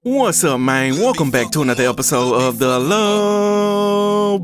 What's up, man? Welcome back to another episode of the Lobos.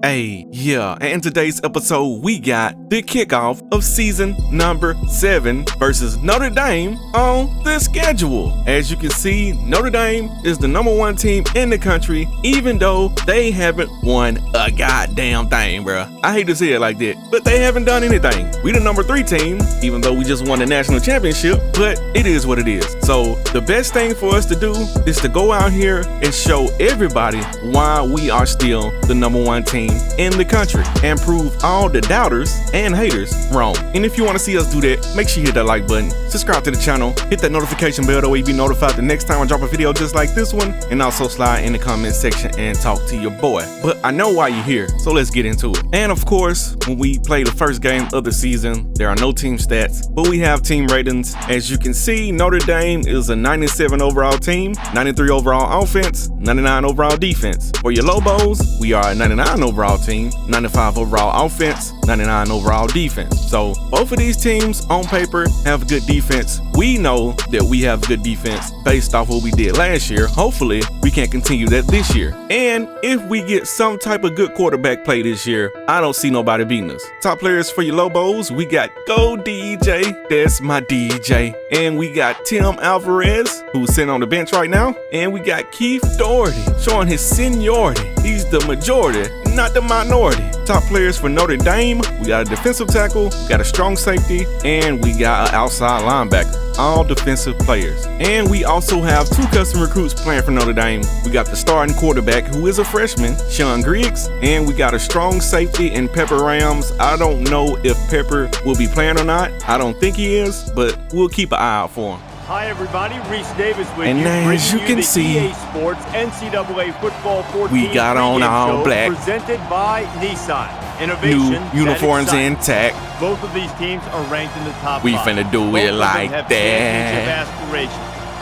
Hey, yeah, and in today's episode, we got the kickoff of season number 7 versus Notre Dame on the schedule. As you can see, Notre Dame is the #1 team in the country, even though they haven't won a goddamn thing, bruh. I hate to say it like that, but they haven't done anything. We the #3 team, even though we just won the national championship, but it is what it is. So the best thing for us to do is to go out here and show everybody why we are still the #1 team in the country and prove all the doubters and haters wrong. And if you want to see us do that, make sure you hit that like button, subscribe to the channel, hit that notification bell, that way you be notified the next time I drop a video just like this one, and also slide in the comment section and talk to your boy. But I know why you're here, so let's get into it. And of course, when we play the first game of the season, there are no team stats, but we have team ratings. As you can see, Notre Dame is a 97 overall team, 93 overall offense, 99 overall defense. For your Lobos, we are a 99 overall team, 95 overall offense, 99 overall defense. So both of these teams on paper have good defense. We know that we have good defense based off what we did last year. Hopefully we can continue that this year. And if we get some type of good quarterback play this year, I don't see nobody beating us. Top players for your Lobos, we got Go DJ, that's my DJ. And we got Tim Alvarez, who's sitting on the bench right now. And we got Keith Doherty, showing his seniority. He's the majority, not the minority. Top players for Notre Dame, we got a defensive tackle, we got a strong safety, and we got an outside linebacker. All defensive players. And we also have 2 custom recruits playing for Notre Dame. We got the starting quarterback, who is a freshman, Sean Griggs, and we got a strong safety in Pepper Rams. I don't know if Pepper will be playing or not. I don't think he is, but we'll keep an eye out for him. Hi everybody, Reese Davis with and you. As you can see, EA Sports NCAA Football 14 we got on all black, presented by Nissan. Innovation, new uniforms intact. Both of these teams are ranked in the top 5. We finna do it like that. Aspirations,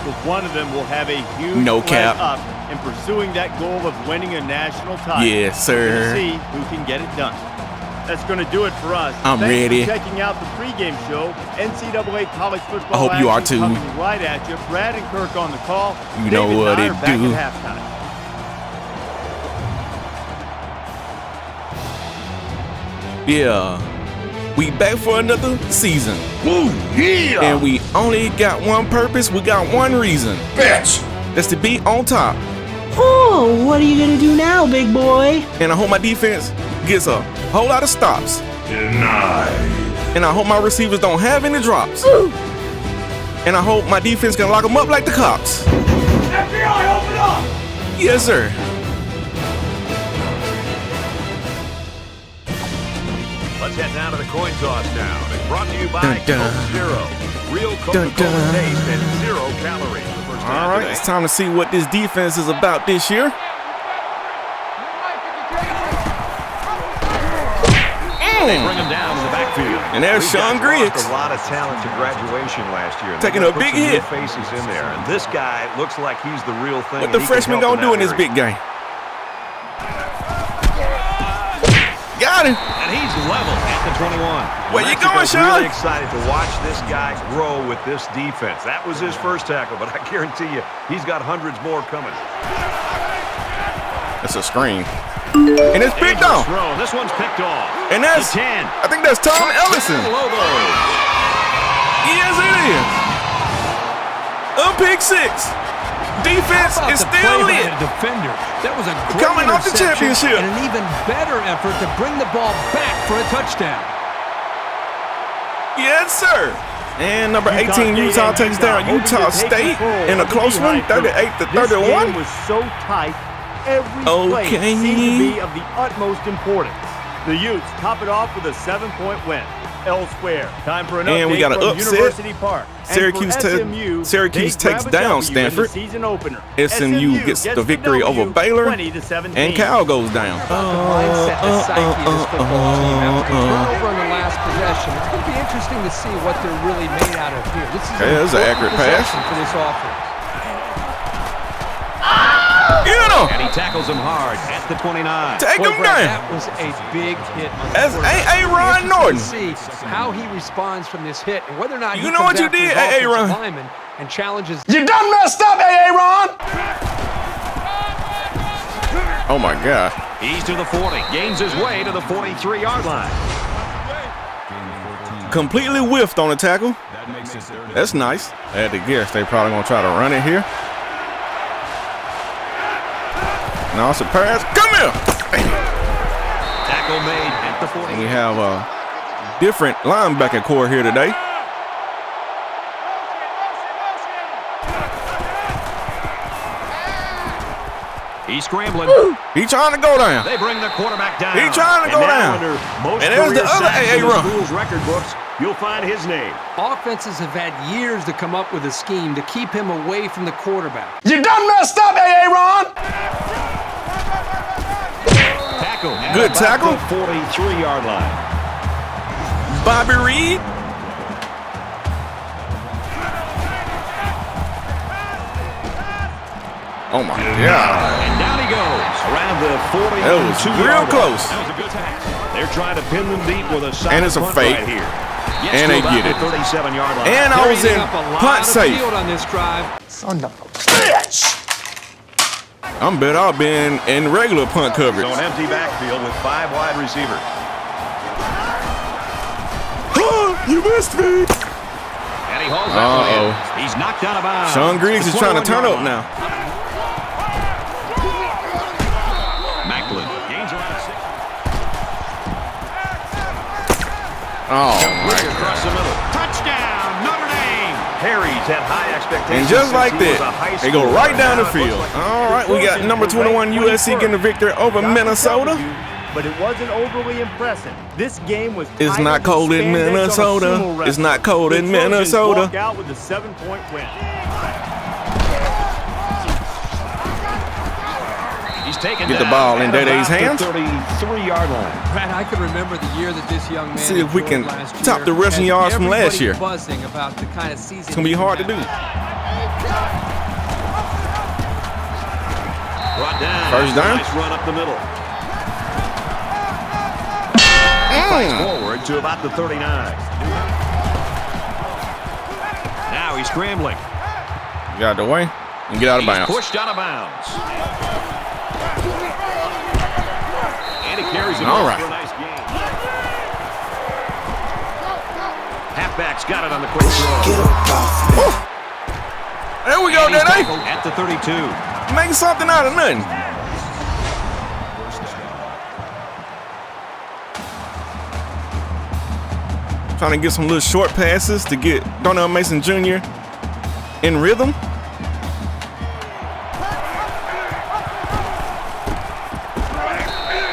but one of them will have a huge no cap up in pursuing that goal of winning a national title. Yes, sir. We'll see who can get it done. That's going to do it for us. I'm ready. For checking out the pregame show. NCAA college football. I hope you are too. Coming right at you. Brad and Kirk on the call. You know what it do. Yeah, we back for another season. Woo, yeah! And we only got one purpose. We got one reason. Bitch! That's to be on top. Oh, what are you gonna do now, big boy? And I hope my defense gets a whole lot of stops. Denied. And I hope my receivers don't have any drops. Ooh. And I hope my defense can lock them up like the cops. FBI, open up! Yes, sir. Let's head down to the coin toss now. It's brought to you by Dun-dun. Coke Zero. Real Coca-Cola taste and 0 calories. The first time All right, today. it's time to see what this defense is about this year. They bring him down to the backfield. And there's Sean Griggs. Lost a lot of talent to graduation last year. Taking a big hit. Faces in there, and this guy looks like he's the real thing. What the freshman gonna do in this big game? Got him. And he's level at the 21. Where you going, Mexico's Sean? Really excited to watch this guy grow with this defense. That was his first tackle, but I guarantee you, he's got hundreds more coming. That's a screen. And it's picked off. This one's picked off. And that's, I think that's Tom Ellison. Lobos. Yes, it is. A pick 6. Defense is still lit. Defender. That was a great Coming off the championship. And an even better effort to bring the ball back for a touchdown. Yes, sir. And number 18, Utah takes down Utah State in a close one, 38-31. This game was so tight. Every play seemed to be of the utmost importance. The Utes top it off with a 7-point win. Elsewhere, time for an update And we got an from upset. University Park. Syracuse takes down Stanford. Season opener. SMU gets the victory over Baylor. 20-17. And Cal goes down. The mindset, the psyche of this football team after a turnover in the last possession. It's going to be interesting to see what they're really made out of here. This is That's an accurate pass. For this offense. Get him. And he tackles him hard at the 29. Take him down. That was a big hit. That's A.A. Norton. See how he responds from this hit and whether or not You know what you did, A.A. Ron? And challenges. You done messed up, A.A. Ron! Oh, my God. He's to the 40. Gains his way to the 43-yard line. Completely whiffed on the tackle. That's nice. I had to guess they probably going to try to run it here. No, it's a pass. Come here. Tackle made at the 40. We have a different linebacker core here today. He's scrambling. He's trying to go down. They bring the quarterback down. He's trying to go down. And there's the other A.A. Run. School's record books, you'll find his name. Offenses have had years to come up with a scheme to keep him away from the quarterback. You done messed up, A.A. Ron! Tackle. Good tackle. The 43-yard line. Bobby Reed. Oh, my God. And down he goes around the 42. That was real close. That was a good tackle. They're trying to pin them deep with a solid And it's a punt fake. right here. And they get it. 37-yard line. And I was in punt safe. On this drive. Son of a bitch! I'm better off being in regular punt coverage. So an empty backfield with 5 wide receivers. You missed me. And he hauls that one in. He's knocked out of bounds. Sean Griggs is trying to turn up now. Macklin gains around 6. Oh, my Across the middle. Touchdown, Notre Dame. Harry's had high expectations. And just like since he was a that, high they go schooler. right down the Now it field. looks like All right, we got number 21 USC getting the victory over Minnesota. But it wasn't overly impressive. This game was It's not cold in Minnesota. It's not cold in Minnesota. Walk out with a 7-point win. He's taken Get the down ball in at Dede's about hands. the 33-yard line. Brad, I can remember the year that this young man See if we can enjoyed last top year. the rushing Had yards from last everybody year. buzzing about the kind of season It's going to be hard to do. Brought down. First down. Nice run up the middle. Forward to about the 39. Now he's scrambling. Get out of the way and get out of He's bounds. pushed out of bounds. And he carries him All off right. for a nice gain. Halfback's got it on the quick throw. There we go, And he's Dede. tackled at the 32. Make something out of nothing. Trying to get some little short passes to get Darnell Mason Jr. in rhythm.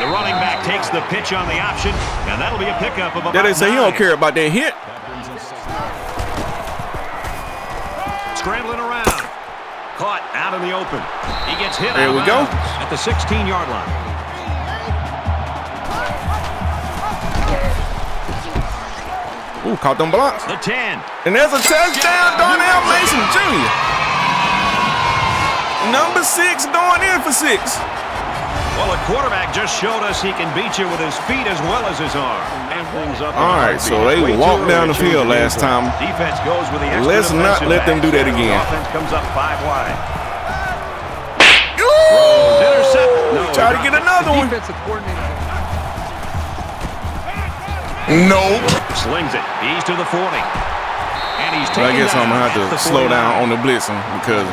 The running back takes the pitch on the option, and that'll be a pickup of about Dede say he don't 9. care about that hit. Scrambling around. Caught out in the open. He gets hit There out we of go. bounds at the 16-yard line. Ooh, caught them blocks. The 10. And there's a touchdown, Darnell Mason Jr. Number 6 going in for 6. Well, the quarterback just showed us he can beat you with his feet as well as his arm. And things up. All right, so they walked down the field last time. Defense goes with the extra Let's not defensive let them do that back. again. Offense comes up 5 wide. Ooh! Intercept. No, Try to get another one. Defensive coordinator. Nope. Slings it. He's to the 40. And he's Well, I taken guess I'm down going to at have the to slow 49. down on the blitzing because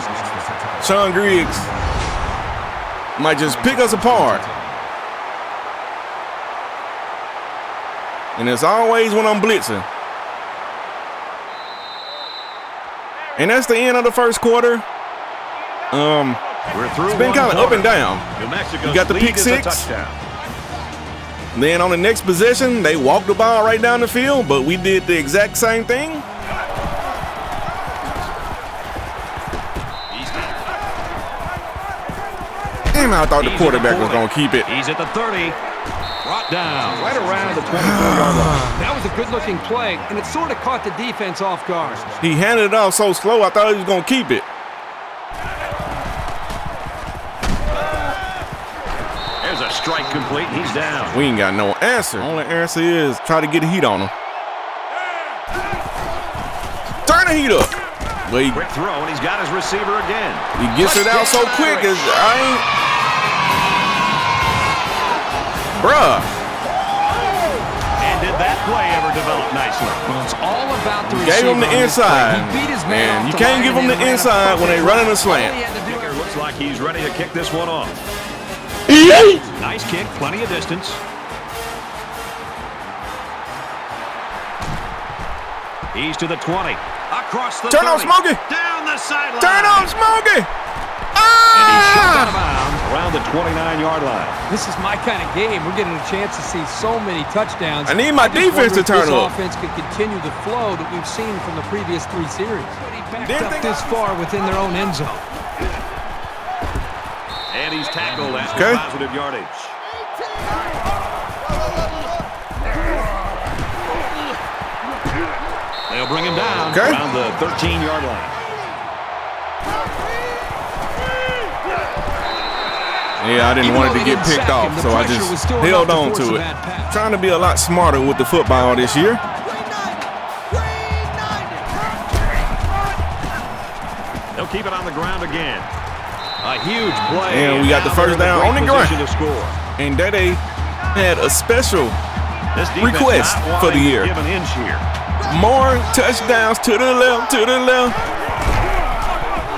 Sean Griggs might just pick us apart. And it's always when I'm blitzing. And that's the end of the first quarter. We're through. It's been kind of up and down. New Mexico's You got the lead pick is a 6. touchdown. Then on the next possession, they walked the ball right down the field, but we did the exact same thing. Damn, I thought the quarterback was going to keep it. He's at the 30. Brought down right around the 24-yard line. That was a good-looking play, and it sort of caught the defense off guard. He handed it off so slow, I thought he was going to keep it. strike complete. He's down. We ain't got no answer. Only answer is try to get the heat on him. Turn the heat up. Wait. Quick throw, and he's got his receiver again. He gets it out so quick as I ain't. Bruh. And did that play ever develop nicely? Well, it's all about the receiver. Gave him the inside. He beat his Man, you can't give him the inside when they running a slant. Kicker looks like he's ready to kick this one off. Nice kick, plenty of distance. He's to the 20. Across the Turn 30. on Smokey. Down the sideline. Turn on Smokey. And he's shot out of bounds around the 29-yard line. This is my kind of game. We're getting a chance to see so many touchdowns. I need my defense to turn up. This offense could continue the flow that we've seen from the previous 3 series. Backed up this far within their own end zone. And he's tackled at positive yardage. They'll bring him down around the 13-yard line. Yeah, I didn't want it to get picked off, so I just held on to it. Trying to be a lot smarter with the football this year. They'll keep it on the ground again. A huge play. And we got the first down on the ground. And Dede had a special request for the year. More touchdowns to the left, to the left.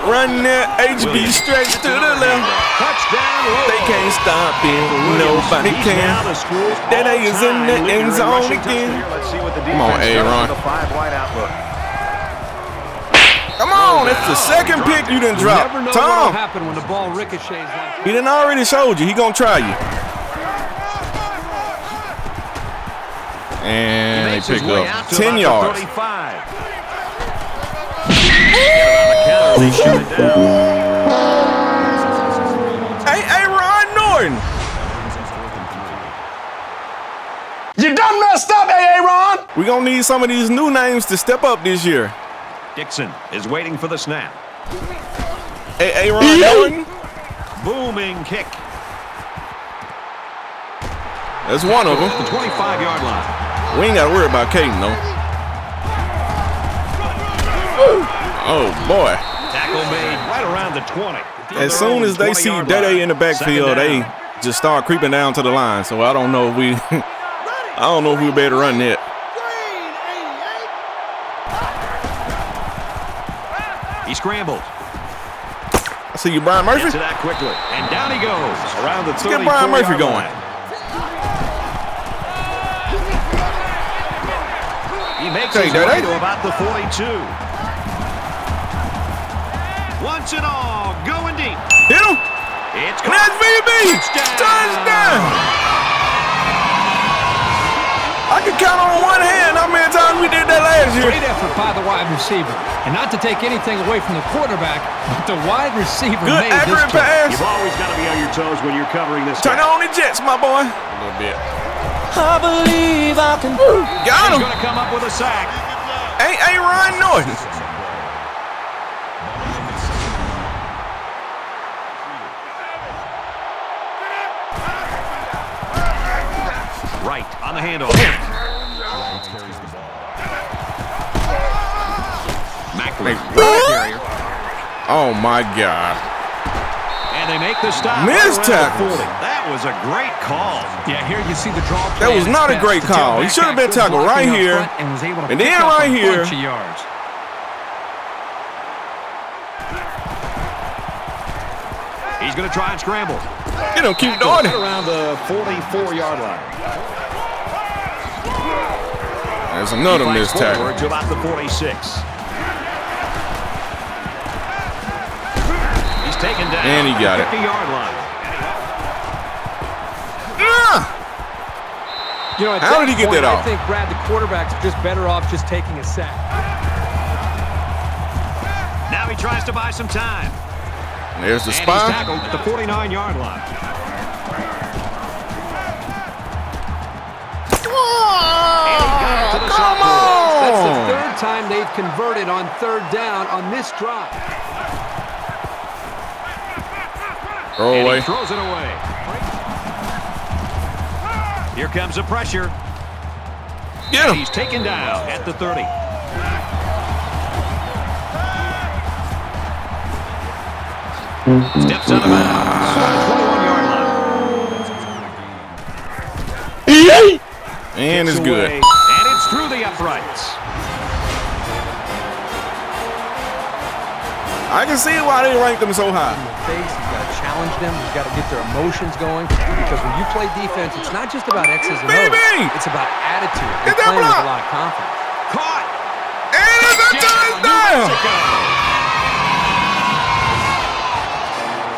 Run that HB straight to the left. Touchdown. They can't stop him. Nobody can. Dede is in the end zone again. Come on, Aaron. Come on, it's the second pick you done dropped. Tom. When the ball ricochets like He done already showed you. He gonna try you. And they pick up 10 yards. Hey, Ron Norton. You done messed up, Aaron. We gonna need some of these new names to step up this year. Dixon is waiting for the snap. Hey, Ron Norton. Booming kick. That's one of them. The 25-yard line. We ain't got to worry about Caden, though. Oh, boy. Tackle made right around the 20. As soon as they see Dede in the backfield, they just start creeping down to the line. So I don't know if we I don't know if we'll be able to run that. He scrambled. I see you, Brian Murphy. Gets to that quickly. And down he goes around the 34-yard line. Let's get Brian Murphy going. He makes his way to about the 42. Once and all, going deep. Hit him. It's and that's VB. Touchdown. I can count on one hand how many times we did that last year. Great effort by the wide receiver. And not to take anything away from the quarterback, but the wide receiver made this pass. You've always got to be on your toes when you're covering this. Turn on the Jets, my boy. A little bit. I believe I can. Got him. He's going to come up with a sack. Hey, Ryan Norton. Right on the handoff. Oh my God. And they make the stop. Missed tackle. That was a great call. Yeah, here you see the draw. That was not a great call. He should have been tackled right here. And then right here. He's going to try and scramble. Get him, keep doing it. Around the 44-yard line. There's another missed tackle. To about the 46. He's taken down. And he got it. 50-yard line. You know, how did he get that off? I think, Brad, the quarterback's just better off just taking a sack. Now he tries to buy some time. There's the and spy. He's tackled at the 49-yard line. Come on! That's the third time they've converted on third down on this drive. Throw away. He throws it away. Here comes the pressure. Yeah. He's taken down at the 30. Steps out of bounds. 21-yard line. And it's good. And it's through the uprights. I can see why they ranked them so high. He's got to challenge them. He's got to get their emotions going. Because when you play defense, it's not just about X's and O's. It's about attitude. You're playing with a lot of confidence. Caught. And it's a touchdown.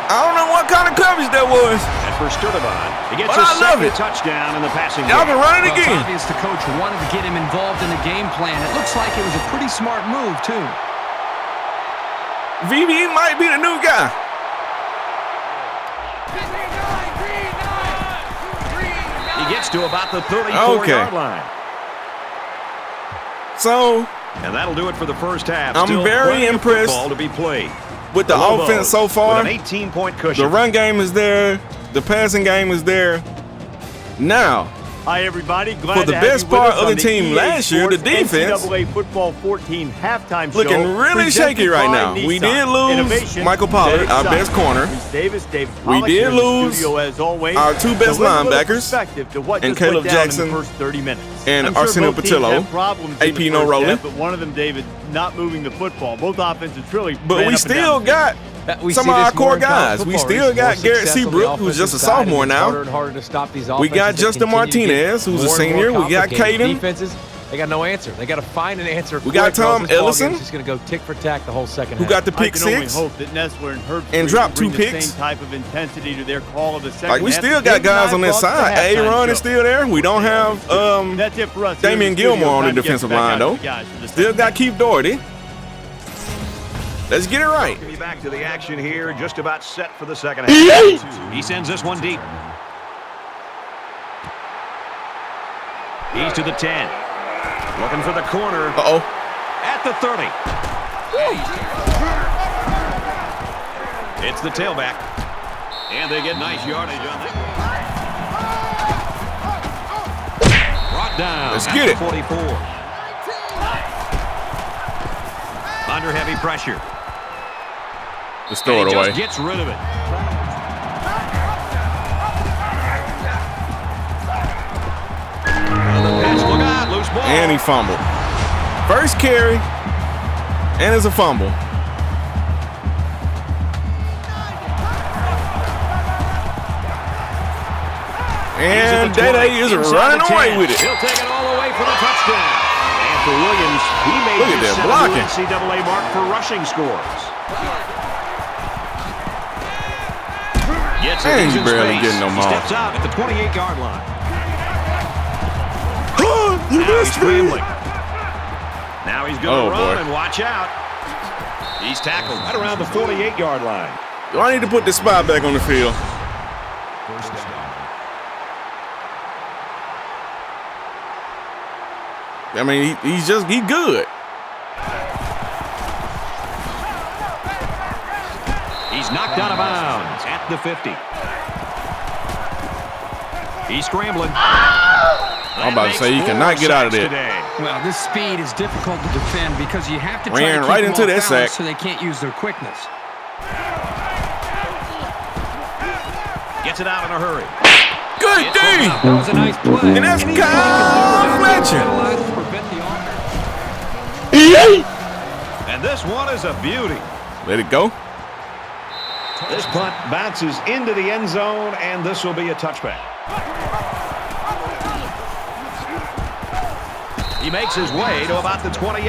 I don't know what kind of coverage that was. And for Sturtevant, he gets But a I love second it. touchdown in the passing game. Y'all can run it again. It's obvious the coach wanted to get him involved in the game plan. It looks like it was a pretty smart move, too. VV might be the new guy. He gets to about the 34-yard line. So, And that'll do it for the first half. I'm Still very plenty of impressed football to be played. with the Lobos offense so far, with an 18-point cushion. the run game is there. The passing game is there. Now, Hi, everybody. Glad for the to have best you with part us of on the team EA last year, the Sports defense NCAA Football 14 halftime show. looking really presented shaky right by now. Nissan. We did lose Innovation, Michael Pollard, dead our exciting. best corner. Reese Davis, David We Pollock did here in the lose studio as always. our two best So with a little linebackers, perspective to what and just went Caleb down Jackson in the first 30 minutes. and I'm sure Arsenio both teams Patillo. had problems in AP the no first rolling. half, but one of them, David, not moving the football. Both offenses really But ran we up and down still the got We some see of this our more core in college guys. We football. still Reese, more got Garrett success on the Seabrook, who's just a offensive side, and sophomore it's now. harder and harder to stop these We got offenses. They Justin continue to get Martinez, who's a more and more senior. We got complicated. Caden. Defenses, they got no answer. They got to find an answer. We got quick, or Tom else this ball Ellison, game's just going to go tick for tack the whole second who half. got the I pick can only six. hope that Nessler and Herbst and dropped bring two the picks. same type of intensity to their call of the second Like, we half. still got Big guys on nine this brought the side. halftime Aaron is show. still there. We don't have That's it for us. Damian Gilmore on the defensive line, though. Still got Keith Doherty. Let's get it right. Be back to the action here, just about set for the second half. He sends this one deep. He's to the 10. Looking for the corner. Uh-oh. At the 30. It's the tailback. And they get nice yardage on that. Brought down. Let's get it. 44. Under heavy pressure. Just throw And it he away. just gets rid of it. On the pitch, look out, loose ball. And he fumbled. First carry, and it's a fumble. And Day is running away with it. He'll take it all the way for the touchdown. And for Williams, he made Look at his that set blocking. a new NCAA mark for rushing scores. Gets it Man, into you barely space. getting no He more. steps out at the 28-yard line. You Now he's missed me. scrambling. Now he's going to run boy. and watch out. He's tackled right around the 48-yard line. Do I need to put this spot back on the field? I mean, he's good. He's knocked out of bounds at the 50. He's scrambling. I'm about to say you cannot get out of there. Well, this speed is difficult to defend because you have to try Ran to keep right them into off that balance sack. so they can't use their quickness. Gets it out in a hurry. Good D. That was a nice play. And that's Anything Kyle you can do Fletcher. to prevent the offense. And this one is a beauty. Let it go. This punt bounces into the end zone, and this will be a touchback. He makes his way to about the 28.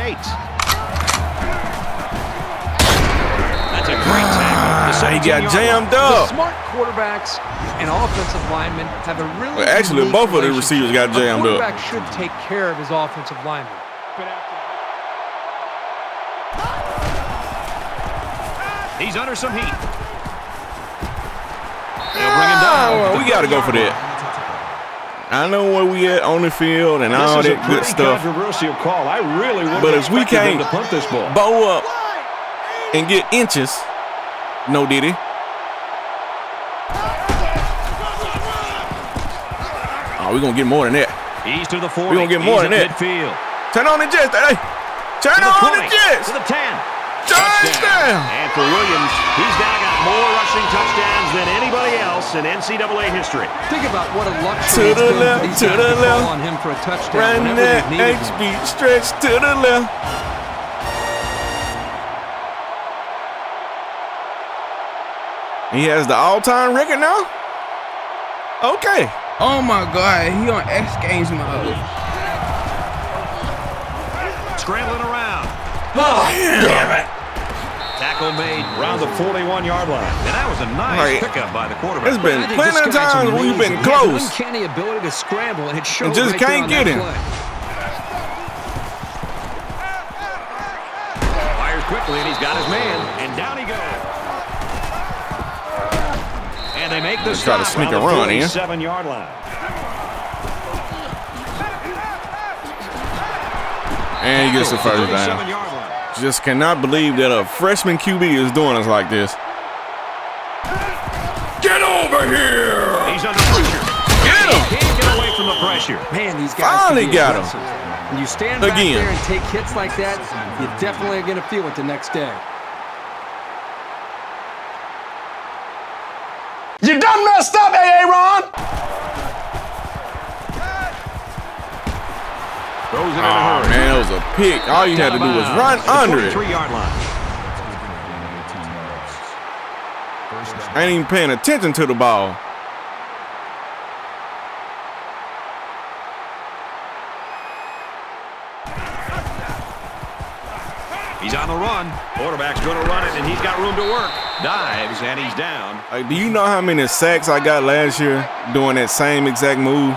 That's a great tackle. He got 17-yard jammed line. up. Smart quarterbacks and offensive linemen have a really Well, actually, unique both of the relationship. receivers got jammed A up. quarterback should take care of his offensive lineman. He's under some heat. They'll bring him down. Well, we got to go for that. I know where we at on the field and all This is a that good pretty stuff. controversial call. I really wouldn't But if we expect them can't to punt this ball. bow up and get inches, no diddy. Oh, we're going to get more than that. He's to the 40. We're going to get more than that. Midfield. Turn on the Jets. Hey. Turn on the Jets. To the 10. Touchdown. And for Williams, he's now got more rushing touchdowns than anybody else in NCAA history. Think about what a luxury it's been for these guys to call on him for a touchdown. Run that HB stretch to the left. He has the all-time record now? Okay. Oh my God, he on X Games mode. Scrambling around. Oh, damn it. Tackle made around the 41-yard line. And that was a nice pickup by the quarterback. There's been plenty of times where we've been close. Uncanny ability to scramble, and it shows just right can't get him. Fires quickly, and he's got his man. And down he goes. And they make the try to sneak a run in. 47-yard line. And he gets the first down. Just cannot believe that a freshman QB is doing us like this. Get over here. He's under pressure. Get him. He can't get away from the pressure. Man, these guys finally got him. When you stand back there and take hits like that, you're definitely going to feel it the next day. You done messed up, Aaron. Throws it in a hurry. Man, it was a pick. All you had to do was run under it. 43-yard line. I ain't even paying attention to the ball. He's on the run. Quarterback's going to run it, and he's got room to work. Dives, and he's down. Like, do you know how many sacks I got last year doing that same exact move?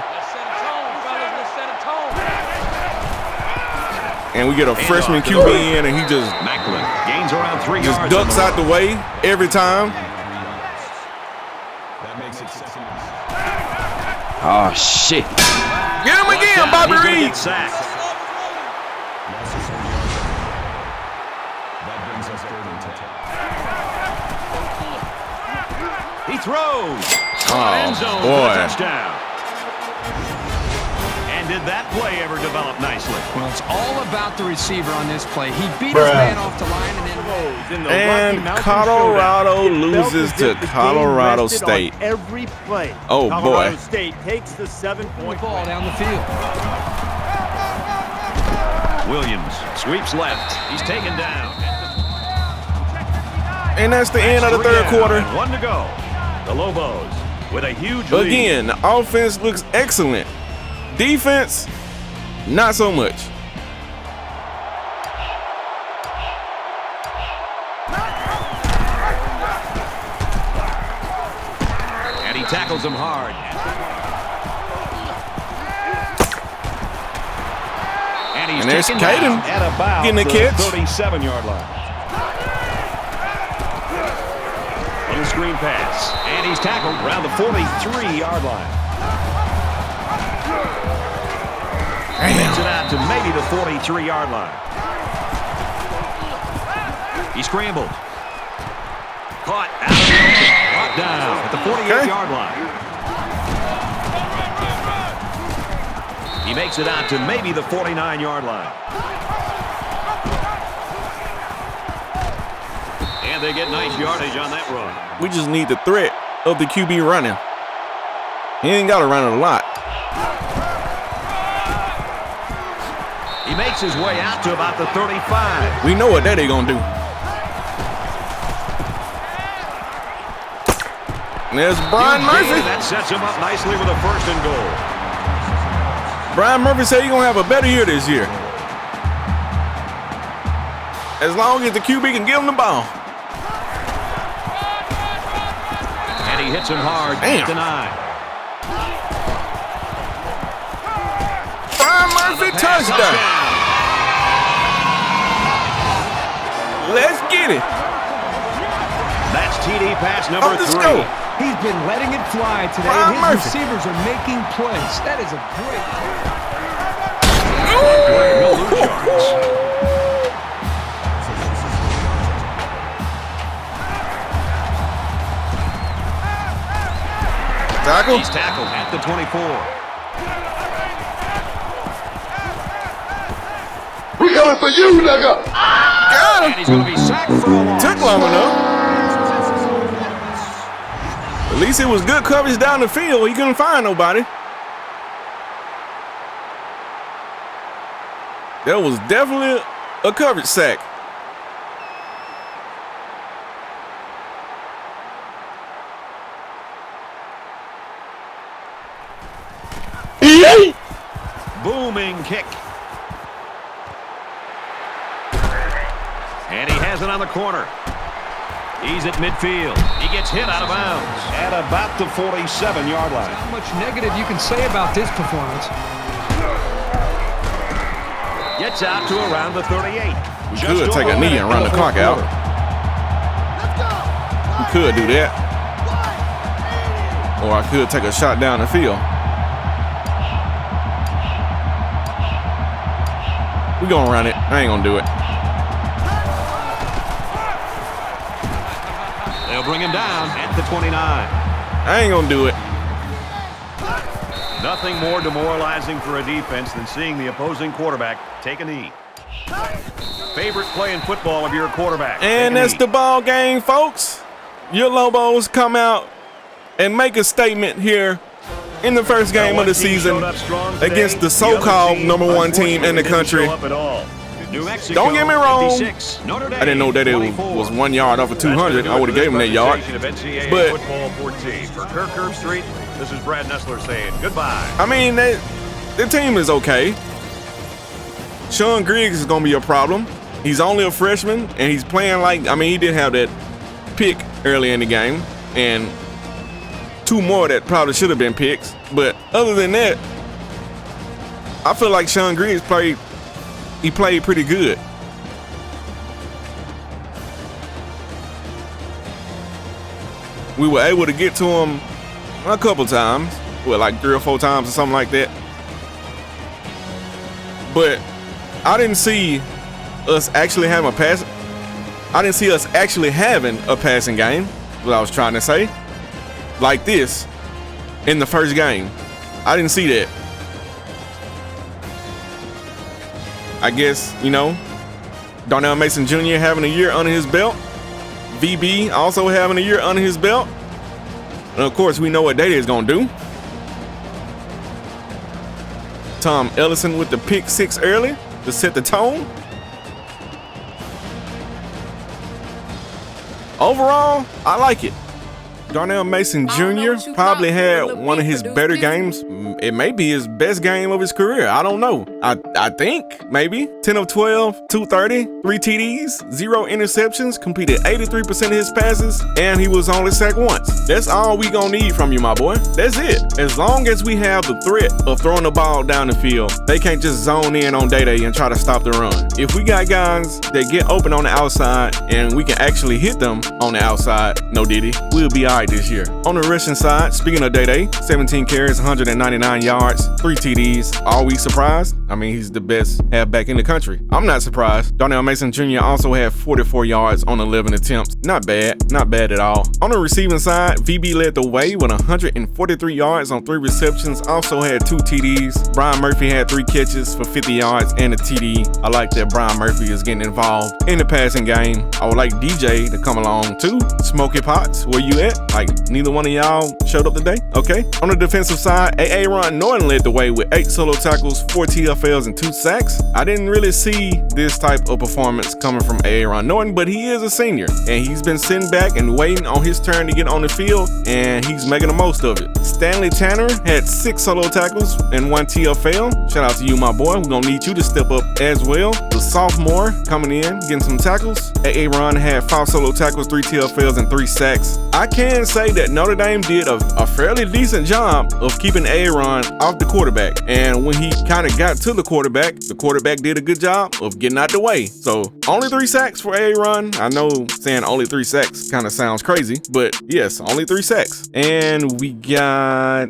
And we get a freshman QB in, and he just gains around 3 yards. Ducks out the way every time. Oh shit! Get him again, Bobby Reed. He throws. Oh boy! Touchdown. Did that play ever develop nicely? Well, it's all about the receiver on this play. He beat his man off the line and Colorado loses to Colorado State. Every play. Oh Colorado boy! State takes the 7-point ball down the field. Williams sweeps left. He's taken down. And that's the end of the third quarter. 1 to go. The Lobos with a huge lead. Again, the offense looks excellent. Defense, not so much. And he tackles him hard. And there's Caden at about getting a catch. 37-yard line. Little screen pass. And he's tackled around the 43-yard line. Makes it out to maybe the 43-yard line. He scrambled. Caught out of the open. Brought down at the 48-yard line. He makes it out to maybe the 49-yard line. And they get nice yardage on that run. We just need the threat of the QB running. He ain't got to run it a lot. He makes his way out to about the 35. We know what that ain't gonna do. And there's Brian Murphy. That sets him up nicely with a 1st and goal. Brian Murphy said he's gonna have a better year this year. As long as the QB can give him the ball. And he hits him hard. Damn. At the 9. Brian Murphy touchdown. Let's get it. That's TD pass number 3. Go. He's been letting it fly today, Brian and his Murphy. receivers are making plays. That is a great Tackle. He's tackled at the 24. coming for you, nigga. Got him. And he's going to be sacked for a loss. Took long enough. At least it was good coverage down the field. He couldn't find nobody. That was definitely a coverage sack. Booming kick. And he has it on the corner. He's at midfield. He gets hit out of bounds at about the 47-yard line. How much negative you can say about this performance. Gets out to around the 38. We could take a knee and run the clock out. We could do that. Or I could take a shot down the field. We're going to run it. I ain't going to do it. They'll bring him down at the 29. I ain't going to do it. Nothing more demoralizing for a defense than seeing the opposing quarterback take a knee. Favorite play in football of your quarterback. And that's the ball game, folks. Your Lobos come out and make a statement here in the first game of the season against the so-called #1 team in the country. Don't get me wrong. I didn't know that it was 1 yard off of 200. I would have gave him that yard. But for Kirk Street, this is Brad Nessler saying goodbye. I mean, the team is okay. Sean Griggs is going to be a problem. He's only a freshman, and he's playing like, I mean, he did have that pick early in the game, and 2 more that probably should have been picks. But other than that, I feel like Sean Griggs played pretty good. We were able to get to him a couple times, well, like 3 or 4 times or something like that. But I didn't see us actually having a pass. I didn't see us actually having a passing game, what I was trying to say, like this in the first game. I didn't see that. I guess, you know, Darnell Mason Jr. having a year under his belt. VB also having a year under his belt. And of course, we know what Data is going to do. Tom Ellison with the pick 6 early to set the tone. Overall, I like it. Darnell Mason Jr. probably had one of his better games. It may be his best game of his career. I don't know. I think maybe 10 of 12, 230, 3 TDs, 0 interceptions, completed 83% of his passes, and he was only sacked once. That's all we gonna need from you, my boy. That's it. As long as we have the threat of throwing the ball down the field, they can't just zone in on Day-Day and try to stop the run. If we got guys that get open on the outside and we can actually hit them on the outside, no diddy, we'll be all right this year. On the rushing side, speaking of Day-Day, 17 carries, 199 yards, 3 TDs. Are we surprised? I mean, he's the best halfback in the country. I'm not surprised. Darnell Mason Jr. also had 44 yards on 11 attempts. Not bad. Not bad at all. On the receiving side, VB led the way with 143 yards on 3 receptions. Also had 2 TDs. Brian Murphy had 3 catches for 50 yards and a TD. I like that Brian Murphy is getting involved in the passing game. I would like DJ to come along too. Smokey Potts, where you at? Like, neither one of y'all showed up today? Okay. On the defensive side, Aaron Norton led the way with 8 solo tackles, 4 TFLs, and 2 sacks. I didn't really see this type of performance coming from Aaron Norton, but he is a senior, and he's been sitting back and waiting on his turn to get on the field, and he's making the most of it. Stanley Tanner had 6 solo tackles and 1 TFL. Shout out to you, my boy. We're gonna need you to step up as well. The sophomore coming in, getting some tackles. Aaron had 5 solo tackles, 3 TFLs, and 3 sacks. I can say that Notre Dame did a fairly decent job of keeping Aaron off the quarterback. And when he kind of got to the quarterback did a good job of getting out the way. So Only 3 sacks for Aaron. I know saying only 3 sacks kind of sounds crazy, but yes, only 3 sacks. And we got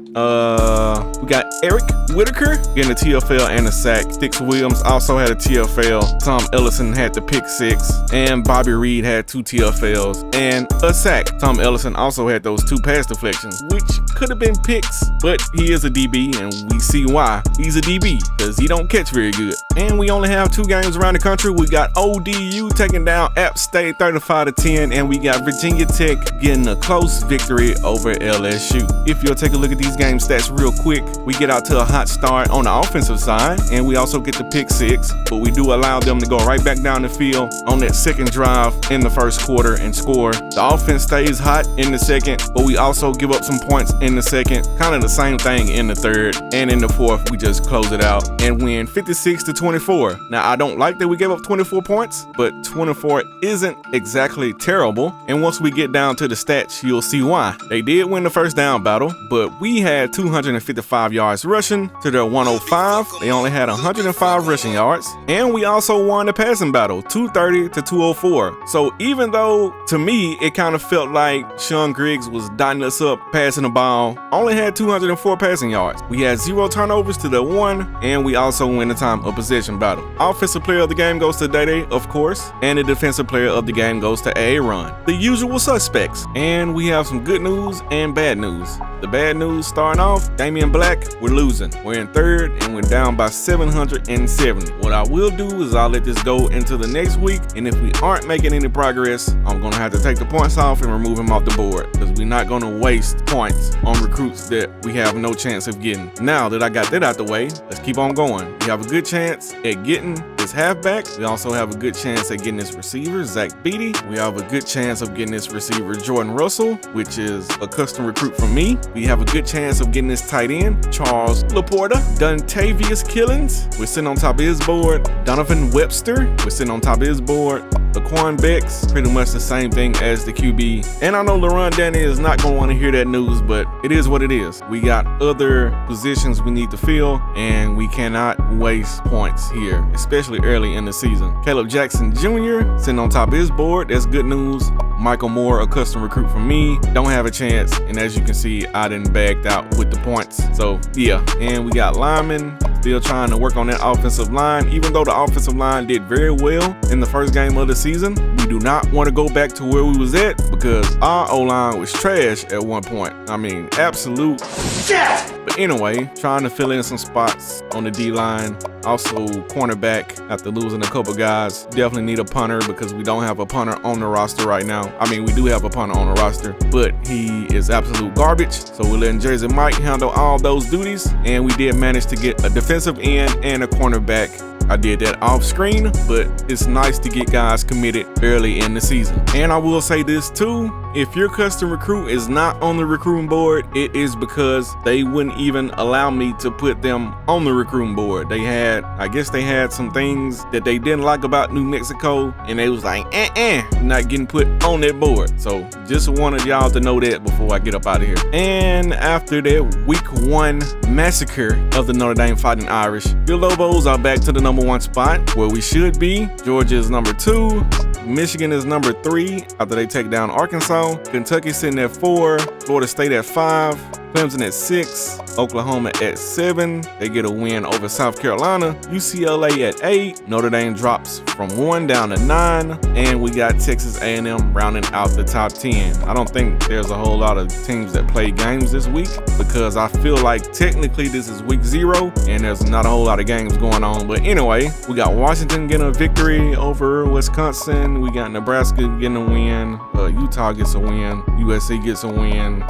Eric Whitaker getting a TFL and a sack. Stix Williams also had a TFL. Tom Ellison had the pick 6, and Bobby Reed had 2 TFLs and a sack. Tom Ellison also had those 2 pass deflections, which could have been picks, but he is a DB, and we see why he's a DB, because he don't catch very good. And we only have 2 games around the country. We got ODU taking down App State 35-10, and we got Virginia Tech getting a close victory over LSU. If you'll take a look at these game stats real quick, we get out to a hot start on the offensive side, and we also get the pick 6, but we do allow them to go right back down the field on that second drive in the first quarter and score. The offense stays hot in the second, but we also give up some points in the second. Kind of the same thing in the third, and in the fourth, we just close it out and win 56-24. Now, I don't like that we gave up 24 points, but 24 isn't exactly terrible. And once we get down to the stats, you'll see why. They did win the first down battle, but we had 255 yards rushing to their 105. They only had 105 rushing yards. And we also won the passing battle, 230-204. So even though, to me, it kind of felt like Sean Griggs was dotting us up, passing the ball, only had 204 passing yards. We had 0 turnovers to the 1, and we also win the time of possession battle. Offensive player of the game goes to Day, of course, and the defensive player of the game goes to Aaron. The usual suspects. And we have some good news and bad news. The bad news starting off, Damian Black, we're losing. We're in third, and we're down by 770. What I will do is I'll let this go into the next week, and if we aren't making any progress, I'm going to have to take the points off and remove him off the board, because we're not going to waste points on recruits that we have no chance of getting. Now that I got that out the way, let's keep on going. We have a good chance at getting this halfback. We also have a good chance at getting this receiver, Zach Beatty. We have a good chance of getting this receiver, Jordan Russell, which is a custom recruit from me. We have a good chance of getting this tight end, Charles Laporta. Dontavius Killings, we're sitting on top of his board. Donovan Webster, we're sitting on top of his board. Laquan Becks, pretty much the same thing as the QB. And I know LaRon Danny is not going to want to hear that news, but it is what it is. We got other positions we need to fill, and we cannot waste points here, especially early in the season. Caleb Jackson Jr. sitting on top of his board. That's good news. Michael Moore, a custom recruit from me, don't have a chance. And as you can see, I done bagged out with the points. So yeah, and we got linemen. Still trying to work on that offensive line. Even though the offensive line did very well in the first game of the season, we do not want to go back to where we was at, because our O-line was trash at one point. I mean, absolute shit. But anyway, trying to fill in some spots on the D-line. Also, cornerback, after losing a couple guys. Definitely need a punter, because we don't have a punter on the roster right now. I mean, we do have a punter on the roster, but he is absolute garbage. So we're letting Jersey Mike handle all those duties. And we did manage to get a defensive end and a cornerback. I did that off screen, but it's nice to get guys committed early in the season. And I will say this too, if your custom recruit is not on the recruiting board, it is because they wouldn't even allow me to put them on the recruiting board. I guess they had some things that they didn't like about New Mexico, and they was like, not getting put on that board. So just wanted y'all to know that before I get up out of here. And after that week 1 massacre of the Notre Dame Fighting Irish, your Lobos are back to the number 1 spot where we should be. Georgia is number 2. Michigan is number 3 after they take down Arkansas. Kentucky sitting at 4. Florida State at 5. Clemson at 6, Oklahoma at 7. They get a win over South Carolina. UCLA at 8. Notre Dame drops from 1 down to 9. And we got Texas A&M rounding out the top 10. I don't think there's a whole lot of teams that play games this week, because I feel like technically this is week 0 and there's not a whole lot of games going on. But anyway, we got Washington getting a victory over Wisconsin. We got Nebraska getting a win. Utah gets a win. USC gets a win.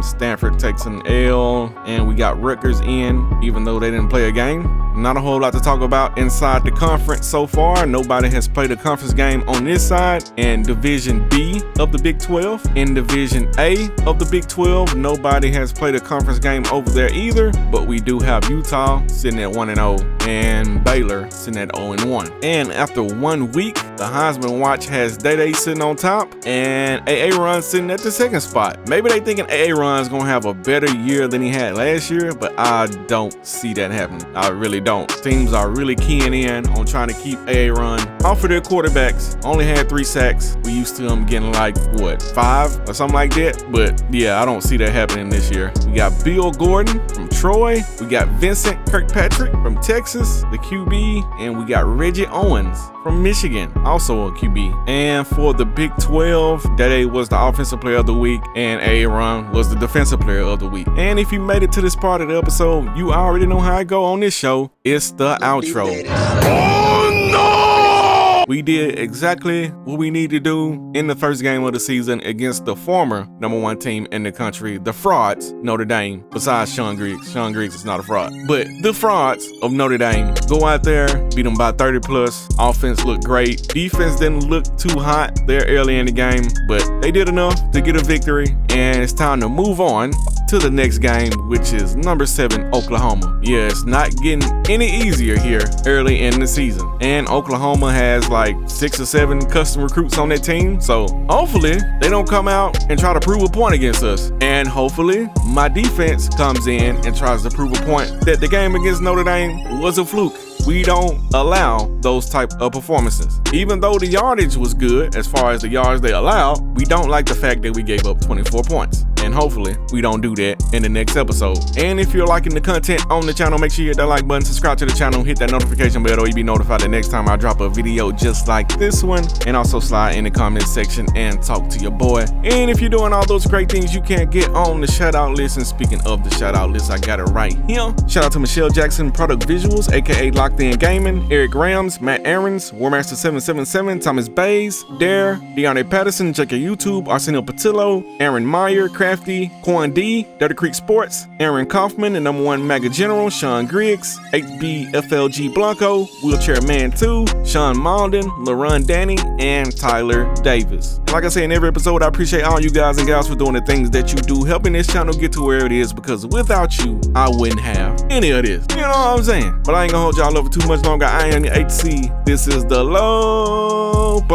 Stanford takes an L, and we got Rutgers in, even though they didn't play a game. Not a whole lot to talk about inside the conference so far. Nobody has played a conference game on this side. And Division B of the Big 12. In Division A of the Big 12, nobody has played a conference game over there either. But we do have Utah sitting at 1-0 and Baylor sitting at 0-1. And after 1 week, the Heisman Watch has Day sitting on top and Aaron sitting at the 2nd spot. Maybe they thinking Aaron's gonna have a better year than he had last year, but I don't see that happening. I really don't. don't. Teams are really keying in on trying to keep Aaron off of their quarterbacks. Only had 3 sacks. We used to him getting like, what, 5 or something like that? But yeah, I don't see that happening this year. We got Bill Gordon from Troy. We got Vincent Kirkpatrick from Texas, the QB. And we got Reggie Owens from Michigan, also a QB. And for the Big 12, Dede was the offensive player of the week and Aaron was the defensive player of the week. And if you made it to this part of the episode, you already know how I go on this show. It's the outro. Oh no! We did exactly what we need to do in the first game of the season against the former #1 team in the country, the frauds, Notre Dame. Besides Sean Griggs. Sean Griggs is not a fraud. But the frauds of Notre Dame. Go out there, beat them by 30 plus. Offense looked great. Defense didn't look too hot there early in the game, but they did enough to get a victory. And it's time to move on to the next game, which is number 7, Oklahoma. Yeah, it's not getting any easier here early in the season. And Oklahoma has like 6 or 7 custom recruits on their team. So hopefully they don't come out and try to prove a point against us. And hopefully my defense comes in and tries to prove a point that the game against Notre Dame was a fluke. We don't allow those type of performances. Even though the yardage was good as far as the yards they allowed, we don't like the fact that we gave up 24 points. And hopefully we don't do that in the next episode. And if you're liking the content on the channel, make sure you hit that like button, subscribe to the channel, hit that notification bell, or you'll be notified the next time I drop a video just like this one. And also slide in the comment section and talk to your boy. And if you're doing all those great things, you can get on the shout out list. And speaking of the shout out list, I got it right here. Shout out to Michelle Jackson, Product Visuals, aka Locked In Gaming, Eric Grams, Matt Aarons, Warmaster777, Thomas Bays, Dare, Deanne Patterson, JK YouTube, Arsenio Patillo, Aaron Meyer, Crafty, Quan D, Dirty Creek Sports, Aaron Kaufman, the #1 MAGA General, Sean Griggs, HBFLG Blanco, Wheelchair Man 2, Sean Malden, LaRon Danny, and Tyler Davis. And like I say in every episode, I appreciate all you guys and gals for doing the things that you do, helping this channel get to where it is, because without you, I wouldn't have any of this. You know what I'm saying? But I ain't gonna hold y'all over too much longer. I am your HC. This is the Lobos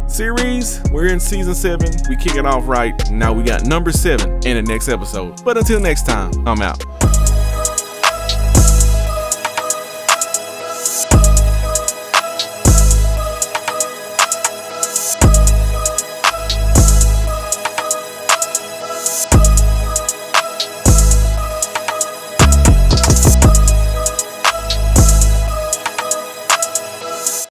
series. We're in season 7. We kick it off right. Now we got number 7 in the next episode. But until next time, I'm out.